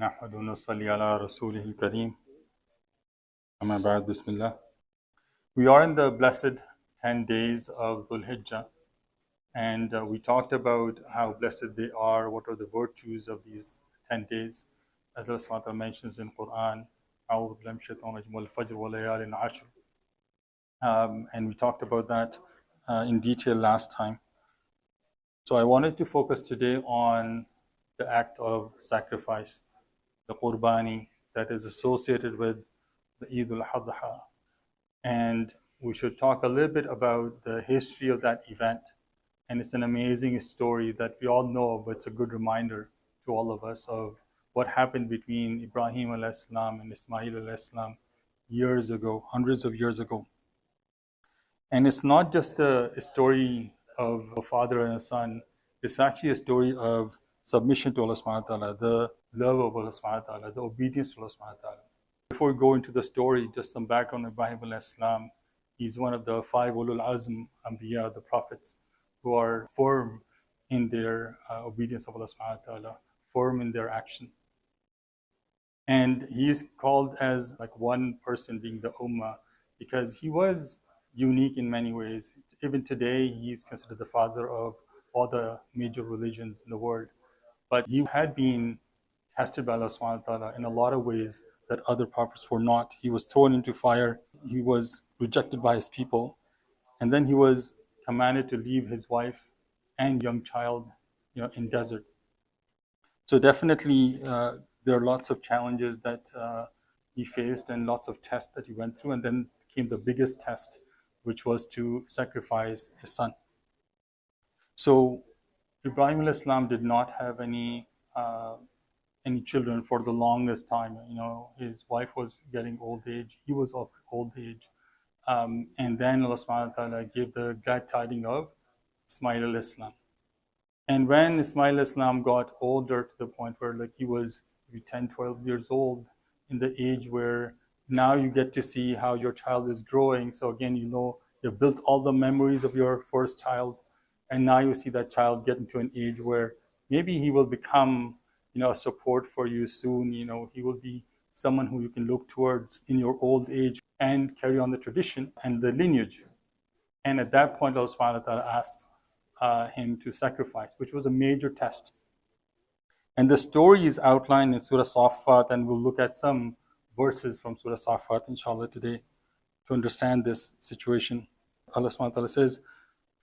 نحمد ونصلي على رسوله الكريم أما بعد بسم الله. We are in the blessed 10 days of Dhul Hijjah, and we talked about how blessed they are, what are the virtues of these 10 days, as Allah SWT mentions in Quran, أعوذ بالله من الشيطان الرجيم والفجر وليال عشر. And we talked about that in detail last time. So I wanted to focus today on the act of sacrifice, the Qurbani that is associated with the Eid-ul-Adha. And we should talk a little bit about the history of that event. And it's an amazing story that we all know, but it's a good reminder to all of us of what happened between Ibrahim a.s. and Ismail a.s. years ago, hundreds of years ago. And it's not just a story of a father and a son, it's actually a story of submission to Allah subhanahu wa ta'ala, the love of Allah subhanahu wa ta'ala, the obedience to Allah subhanahu wa ta'ala. Before we go into the story, just some background on Ibrahim al-Islam. He's one of the 5 ulul azm anbiya, the prophets, who are firm in their obedience of Allah subhanahu wa ta'ala, firm in their action. And he's called as like one person being the ummah because he was unique in many ways. Even today, he's considered the father of all the major religions in the world. But he had been tested by Allah subhanahu wa ta'ala in a lot of ways that other prophets were not. He was thrown into fire. He was rejected by his people. And then he was commanded to leave his wife and young child, in desert. So definitely there are lots of challenges that he faced and lots of tests that he went through. And then came the biggest test, which was to sacrifice his son. So Ibrahim al-Islam did not have any children for the longest time. His wife was getting old age. He was of old age. And then Allah subhanahu wa ta'ala gave the glad tidings of Ismail al-Islam. And when Ismail al-Islam got older to the point where he was maybe 10, 12 years old, in the age where now you get to see how your child is growing. So again, you've built all the memories of your first child. And now you see that child getting to an age where maybe he will become a support for you soon. He will be someone who you can look towards in your old age and carry on the tradition and the lineage. And at that point, Allah subhanahu wa ta'ala asks him to sacrifice, which was a major test. And the story is outlined in Surah As-Saffat, and we'll look at some verses from Surah As-Saffat, inshallah, today to understand this situation. Allah subhanahu wa ta'ala says,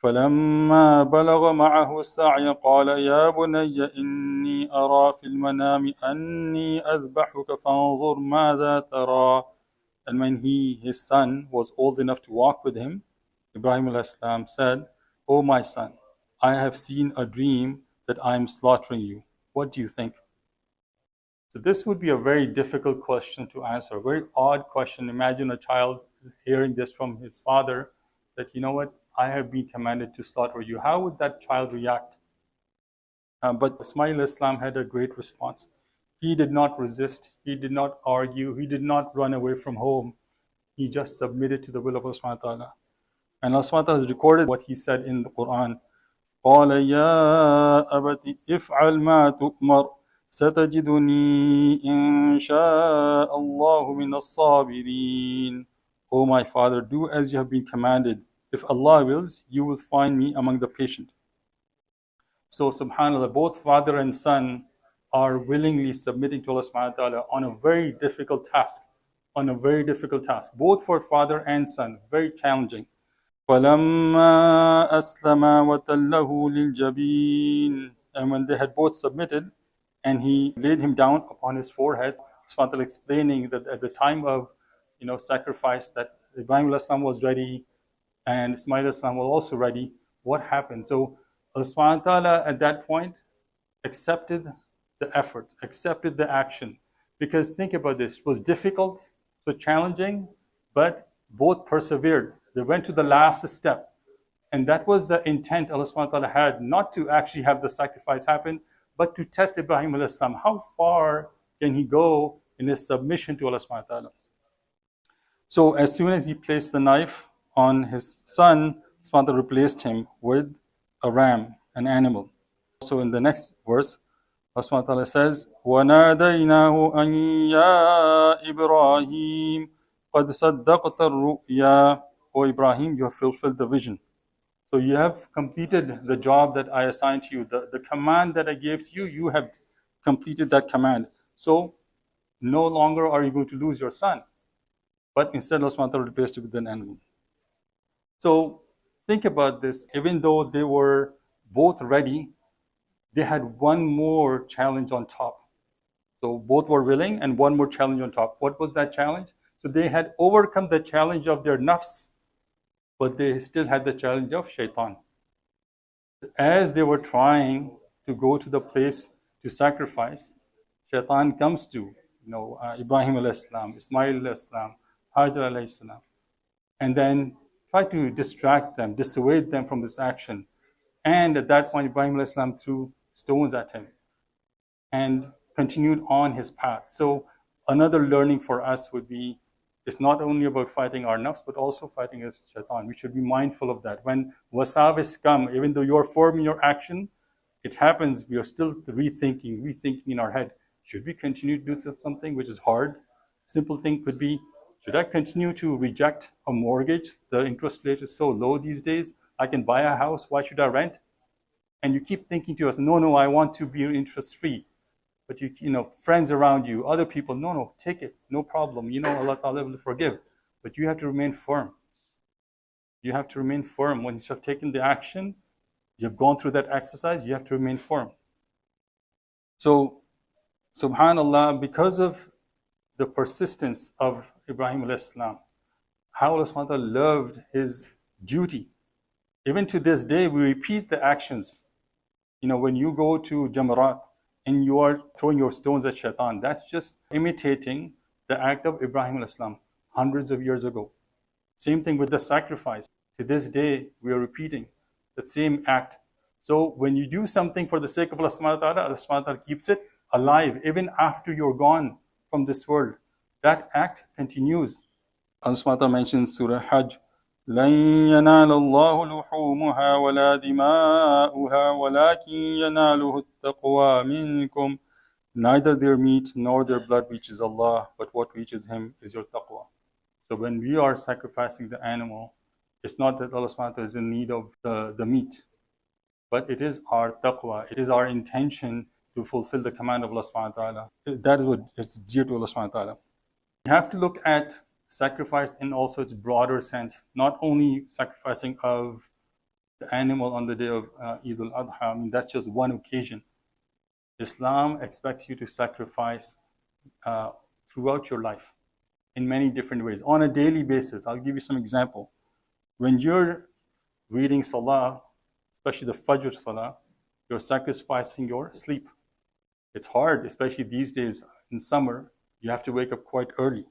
فَلَمَّا بَلَغَ مَعَهُ السَّعْيَ قَالَ يَا بُنَيَّ إِنِّي أَرَى فِي الْمَنَامِ أَنِّي أَذْبَحُكَ فَانظُرْ مَاذَا تَرَى. And when his son, was old enough to walk with him, Ibrahim al-Islam said, "O my son, I have seen a dream that I am slaughtering you. What do you think?" So this would be a very difficult question to answer, a very odd question. Imagine a child hearing this from his father, that, I have been commanded to slaughter you. How would that child react? But Ismail Islam had a great response. He did not resist. He did not argue. He did not run away from home. He just submitted to the will of Allah subhanahu wa ta'ala. And Allah subhanahu wa ta'ala has recorded what he said in the Quran. قَالَ يَا أَبَتِ إِفْعَلْ مَا تُؤْمَرْ سَتَجِدُنِي إِنْ شَاءَ اللَّهُ مِنَ الصَّابِرِينَ. O my father, do as you have been commanded. If Allah wills, you will find me among the patient. So subhanAllah, both father and son are willingly submitting to Allah subhanahu wa ta'ala on a very difficult task. Both for father and son, very challenging. فَلَمَّا أَسْلَمَا وَتَلَّهُ لِلْجَبِينِ. And when they had both submitted, and he laid him down upon his forehead, subhanahu wa ta'ala explaining that at the time of sacrifice, that Ibrahim al-Islam was ready, and Ismail al-Islam was also ready. What happened? So Allah subhanahu wa ta'ala at that point accepted the effort, accepted the action. Because think about this, it was difficult, it was challenging, but both persevered. They went to the last step. And that was the intent Allah subhanahu wa ta'ala had, not to actually have the sacrifice happen, but to test Ibrahim al-Islam. How far can he go in his submission to Allah subhanahu wa ta'ala? So as soon as he placed the knife on his son, his father replaced him with a ram, an animal. So in the next verse, Allah subhanahu wa ta'ala says, وَنَادَيْنَاهُ أَن يَا إِبْرَاهِيمُ قَدْ صَدَّقْتَ الرُّؤْيَا. O Ibrahim, you have fulfilled the vision. So you have completed the job that I assigned to you. The command that I gave to you, you have completed that command. So no longer are you going to lose your son. But instead, Allah subhanahu wa ta'ala replaced it with an animal. So think about this. Even though they were both ready, they had one more challenge on top. So both were willing and one more challenge on top. What was that challenge? So they had overcome the challenge of their nafs, but they still had the challenge of Shaytan. As they were trying to go to the place to sacrifice, Shaytan comes to Ibrahim alayhi salam, Ismail alayhi salam, Hajar alayhi salam, and then try to distract them, dissuade them from this action. And at that point, Ibrahim alayhi salam threw stones at him and continued on his path. So another learning for us would be, it's not only about fighting our nafs, but also fighting against Shaitan. We should be mindful of that. When wasawis come, even though you're firm in your action, it happens, we are still rethinking in our head. Should we continue to do something which is hard? Simple thing could be, should I continue to reject a mortgage? The interest rate is so low these days. I can buy a house. Why should I rent? And you keep thinking to yourself, no, I want to be interest free. But friends around you, other people, no, take it, no problem. Allah Ta'ala will forgive. But you have to remain firm. You have to remain firm. Once you have taken the action, you have gone through that exercise, you have to remain firm. So, subhanAllah, because of the persistence of Ibrahim alayhi salam, how Allah subhanahu wa ta'ala loved his duty. Even to this day, we repeat the actions. When you go to Jamarat and you are throwing your stones at Shaitan, that's just imitating the act of Ibrahim alayhi salam hundreds of years ago. Same thing with the sacrifice. To this day, we are repeating that same act. So when you do something for the sake of Allah subhanahu wa ta'ala, Allah subhanahu wa ta'ala keeps it alive even after you're gone from this world. That act continues. Allah subhanahu wa ta'ala mentions Surah Hajj, لن ينال الله لحومها ولا دماؤها ولكن يناله التقوى منكم. Neither their meat nor their blood reaches Allah, but what reaches Him is your taqwa. So when we are sacrificing the animal, it's not that Allah subhanahu wa ta'ala is in need of the meat, but it is our taqwa. It is our intention to fulfill the command of Allah subhanahu wa ta'ala. That is what is dear to Allah subhanahu wa ta'ala. We have to look at sacrifice in also its broader sense, not only sacrificing of the animal on the day of Eid-ul-Adha. I mean, that's just one occasion. Islam expects you to sacrifice throughout your life in many different ways, on a daily basis. I'll give you some example. When you're reading Salah, especially the Fajr Salah, you're sacrificing your sleep. It's hard, especially these days in summer. You have to wake up quite early.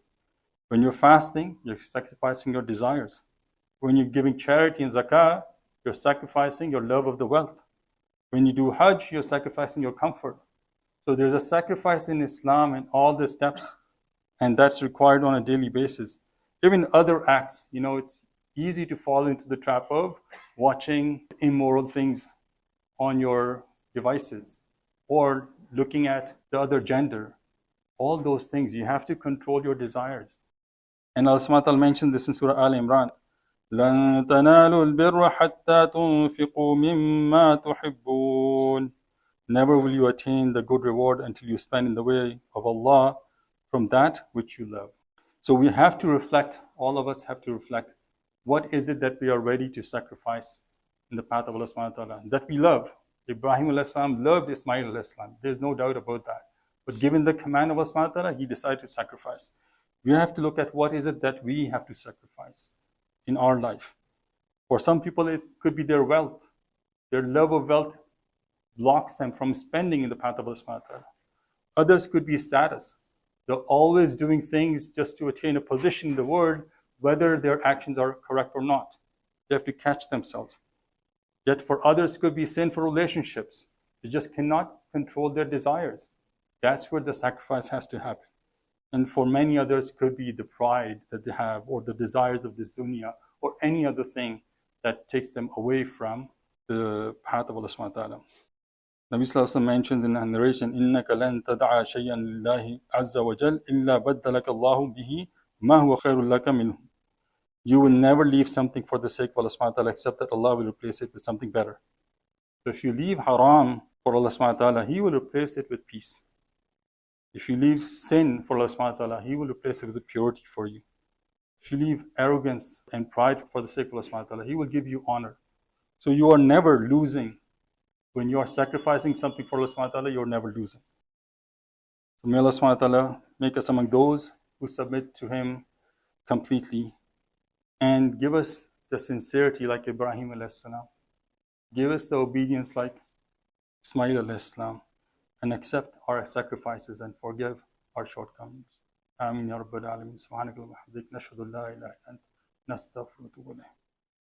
When you're fasting, you're sacrificing your desires. When you're giving charity and zakah, you're sacrificing your love of the wealth. When you do Hajj, you're sacrificing your comfort. So there's a sacrifice in Islam in all the steps, and that's required on a daily basis. Even other acts, it's easy to fall into the trap of watching immoral things on your devices or looking at the other gender. All those things, you have to control your desires. And Allah subhanahu wa ta'ala mentioned this in Surah Al-Imran. لَن تَنَالُوا الْبِرَّ حَتَّى تُنْفِقُوا مِمَّا تُحِبُّونَ. Never will you attain the good reward until you spend in the way of Allah from that which you love. So we have to reflect, all of us have to reflect, what is it that we are ready to sacrifice in the path of Allah subhanahu wa ta'ala, that we love. Ibrahim alayhi salam loved Ismail alayhi salam. There's no doubt about that. But given the command of Allah subhanahu wa ta'ala, he decided to sacrifice. We have to look at what is it that we have to sacrifice in our life. For some people, it could be their wealth. Their love of wealth blocks them from spending in the path of Allah subhanahu wa ta'ala. Others could be status. They're always doing things just to attain a position in the world, whether their actions are correct or not. They have to catch themselves. Yet for others, it could be sinful relationships. They just cannot control their desires. That's where the sacrifice has to happen. And for many others, it could be the pride that they have, or the desires of this dunya, or any other thing that takes them away from the path of Allah subhanahu wa ta'ala. Nabi Sallallahu Alaihi Wasallam mentions in a narration, إِنَّكَ لَن تَدْعَ شَيْئًا لِلَّهِ عَزَّ وَجَلَّ إِلَّا بَدَّلَكَ اللَّهُ بِهِ مَا هُوَ خَيْرٌ لَكَ مِنْهُ. You will never leave something for the sake of Allah subhanahu wa ta'ala except that Allah will replace it with something better. So if you leave haram for Allah subhanahu wa ta'ala, He will replace it with peace. If you leave sin for Allah subhanahu wa ta'ala, He will replace it with purity for you. If you leave arrogance and pride for the sake of Allah subhanahu wa ta'ala, He will give you honor. So you are never losing. When you are sacrificing something for Allah subhanahu wa ta'ala, you are never losing. So may Allah subhanahu wa ta'ala make us among those who submit to Him completely and give us the sincerity like Ibrahim alayhi salam. Give us the obedience like Ismail alayhi salam, and accept our sacrifices and forgive our shortcomings. Amin ya Rabbal Alameen. Subhanakallah wa bihamdik. Nashhadu an la ilaha illa anta. Nastaghfiruka wa natubu ilayk.